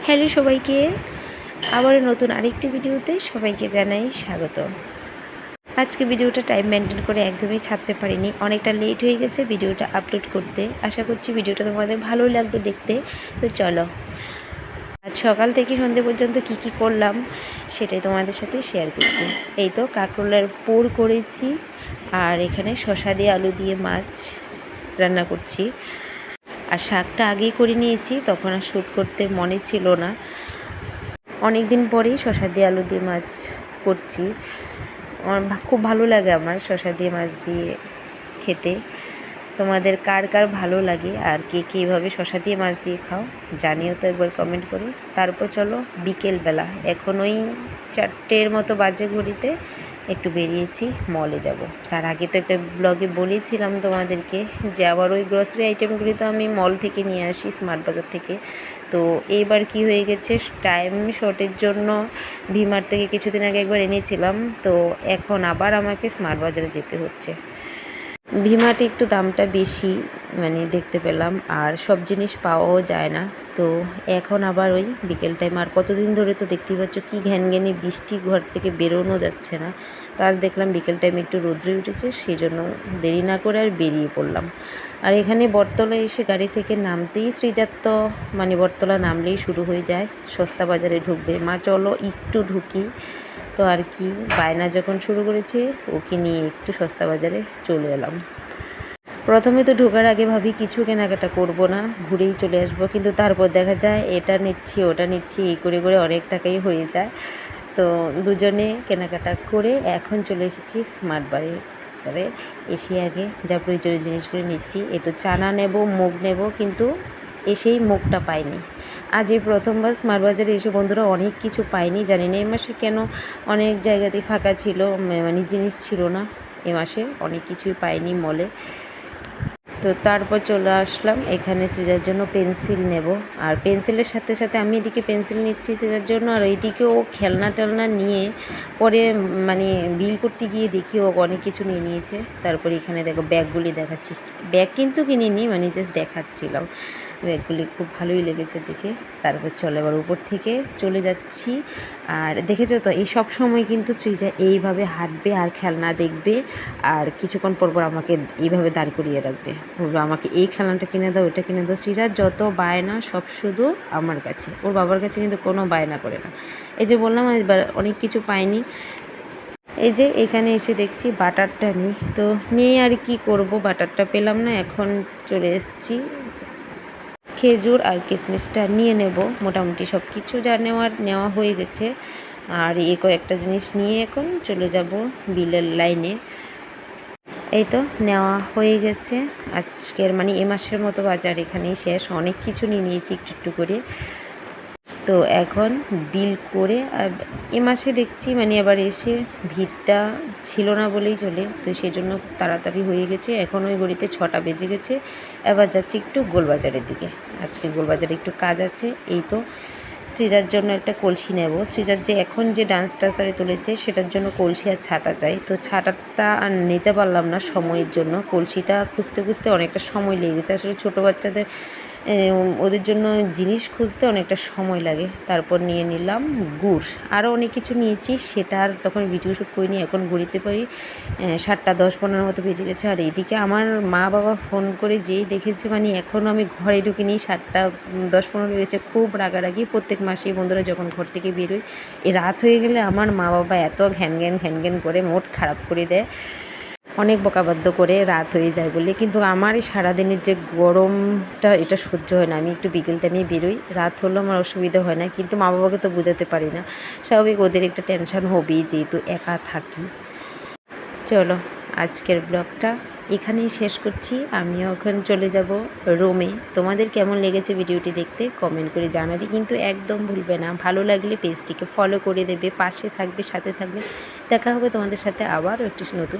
Hello সবাইকে, আবারও নতুন আরেকটি ভিডিওতে সবাইকে জানাই স্বাগত। আজকে ভিডিওটা টাইম মেনটেন করে একদমই ছাড়তে পারিনি, অনেকটা লেট হয়ে গেছে ভিডিওটা আপলোড করতে। আশা করছি ভিডিওটা তোমাদের ভালোই লাগবে দেখতে। তো চলো, আজ সকাল থেকে সন্ধ্যে পর্যন্ত কি করলাম সেটাই তোমাদের সাথে শেয়ার করছি। এই তো কাঁকরোলের পোর করেছি, আর এখানে শসা দিয়ে আলু দিয়ে মাছ রান্না করছি। আর শাকটা আগেই করে নিয়েছি, তখন আর শ্যুট করতে মনে ছিল না। অনেক দিন পরেই শসা দিয়ে আলু দিয়ে মাছ করছি। খুব ভালো লাগে আমার শসা দিয়ে মাছ দিয়ে খেতে। তোমাদের কার কার ভালো লাগে আর কে কে এভাবে শসা দিয়ে মাছ দিয়ে খাও জানিও তো একবার কমেন্ট করে। তারপর চলো বিকেলবেলা, এখন ওই 4টের মতো বাজে ঘড়িতে একটু বেরিয়েছি, মলে যাব। তার আগে তো একটা ব্লগে বলেছিলাম তোমাদেরকে যে আবার ওই গ্রসারি আইটেমগুলি তো আমি মল থেকে নিয়ে আসি, স্মার্ট বাজার থেকে। তো এইবার কি হয়ে গেছে, টাইম শর্টের জন্য ভিমার্ট থেকে কিছুদিন আগে একবার এনেছিলাম, তো এখন আবার আমাকে স্মার্ট বাজারে যেতে হচ্ছে। ভিমার্টে একটু দামটা বেশি দেখতে পেলাম, আর সব জিনিস পাওয়াও যায় না। তো এখন আবার ওই বিকেল টাইম, আর কতদিন ধরে তো দেখতেই পাচ্ছ কী ঘ্যানঘ্যানি বৃষ্টি, ঘর থেকে বেরোনো যাচ্ছে না। তো আজ দেখলাম বিকেল টাইমে একটু রোদ্রে উঠেছে, সেই জন্য দেরি না করে আর বেরিয়ে পড়লাম। আর এখানে বটতলা এসে গাড়ি থেকে নামতেই শ্রীজাত তো বটতলা নামলেই শুরু হয়ে যায় সস্তা বাজারে ঢুকবে, মা চলো একটু ঢুকি। তো আর কি, বায়না যখন শুরু করেছে ওকে নিয়ে একটু সস্তা বাজারে চলে এলাম। প্রথমে তো ঢোকার আগে ভাবি কিছু কেনাকাটা করব না, ঘুরেই চলে আসবো, কিন্তু তারপর দেখা যায় এটা নিচ্ছি ওটা নিচ্ছি, এই করে করে অনেক টাকাই হয়ে যায়। তো দুজনে কেনাকাটা করে এখন চলে এসেছি স্মার্ট বাজারে। এসে আগে যা প্রয়োজনীয় জিনিসগুলো নিচ্ছি। এই তো চানা নেব, মুগ নেব, কিন্তু এসেই মুগটা পাইনি। আজ এই প্রথমবার স্মার্ট বাজারে এসে বন্ধুরা অনেক কিছু পাইনি, জানি না এই মাসে কেন অনেক জায়গাতেই ফাঁকা ছিল, জিনিস ছিল না। এ মাসে অনেক কিছুই পাইনি মলে। তো তারপর চলে আসলাম এখানে সৃজার জন্য পেন্সিল নেব, আর পেন্সিলের সাথে সাথে আমি এদিকে পেন্সিল নিচ্ছি সৃজার জন্য, আর এইদিকে ও খেলনা টেলনা নিয়ে পরে বিল করতে গিয়ে দেখি ও অনেক কিছু নিয়ে নিয়েছে। তারপরে এখানে দেখো ব্যাগগুলি দেখাচ্ছি, ব্যাগ কিন্তু কিনিনি, জাস্ট দেখাচ্ছিলাম। ব্যাগগুলি খুব ভালোই লেগেছে দেখে। তারপর চলো এবার উপর থেকে চলে যাচ্ছি। আর দেখেছো তো এই সব সময় কিন্তু সৃজা এইভাবে হাঁটবে আর খেলনা দেখবে, আর কিছুক্ষণ পর আমাকে এইভাবে দাঁড় করিয়ে রাখবে, বলবে আমাকে এই খেলনাটা কিনে দাও, ওটা কিনে দাও। সৃজার যত বায়না সব শুধু আমার কাছে, ওর বাবার কাছে কিন্তু কোনো বায়না করে না। এই যে বললাম এবার অনেক কিছু পাইনি। এই যে এখানে এসে দেখছি বাটারটা নেই, তো নিয়ে আর কি করব, বাটারটা পেলাম না। এখন চলে এসেছি খেজুর আর কিশমিশটা নিয়ে নেব। মোটামুটি সব কিছু যা নেওয়া হয়ে গেছে। আর এই কয়েকটা জিনিস নিয়ে এখন চলে যাব বিলের লাইনে। এই তো নেওয়া হয়ে গেছে আজকের এ মাসের মতো বাজার এখানেই শেষ। অনেক কিছু নিয়ে নিয়েছি একটু একটু করে। তো এখন বিল করে এ মাসে দেখছি এবার এসে ভিড়টা ছিল না বলেই চলে, তো সেই জন্য তাড়াতাড়ি হয়ে গেছে। এখন ওই ঘড়িতে 6টা বেজে গেছে। এবার যাচ্ছি একটু গোলবাজারের দিকে, আজকে গোলবাজারে একটু কাজ আছে। এই তো সৃজার জন্য একটা কলসি নেব। সৃজার যে এখন যে ডান্স টাসারে তুলেছে সেটার জন্য কলসি আর ছাতা চাই। তো ছাতাটা আর নিতে পারলাম না সময়ের জন্য, কলসিটা খুঁজতে খুঁজতে অনেকটা সময় লেগে গেছে। আসলে ছোটো বাচ্চাদের ওদের জন্য জিনিস খুঁজতে অনেকটা সময় লাগে। তারপর নিয়ে নিলাম গুড়, আরও অনেক কিছু নিয়েছি, সেটা আর তখন ভিডিও শ্যুট করিনি। এখন ঘুরিতে পারি 7টা 10-15 মতো বেজে গেছে। আর এইদিকে আমার মা বাবা ফোন করে যেই দেখেছে এখনও আমি ঘরে ঢুকিনি, 7টা 10-15 বেজেছে। খুব রাগারাগি প্রত্যেক মাসেই বন্ধুরা যখন ঘর থেকে বেরোই, এই রাত হয়ে গেলে আমার মা বাবা এত ঘ্যান করে মোট খারাপ করে দেয়, অনেক বকাবাদ্য করে রাত হয়ে যায় বলে। কিন্তু আমার এই সারাদিনের যে গরমটা এটা সহ্য হয় না। আমি একটু বিকেল টাইমে বেরোই, রাত হলেও আমার অসুবিধা হয় না, কিন্তু মা বাবাকে তো বোঝাতে পারি না। স্বাভাবিক ওদের একটা টেনশন হবেই, যেহেতু একা থাকি। চলো আজকের ব্লগটা এখানেই শেষ করছি। আমিও এখন চলে যাব রুমে। তোমাদের কেমন লেগেছে ভিডিওটি দেখতে কমেন্ট করে জানাতে কিন্তু একদম ভুলবে না। ভালো লাগলে পেজটিকে ফলো করে দেবে, পাশে থাকবে, সাথে থাকবে। দেখা হবে তোমাদের সাথে আবার একটি নতুন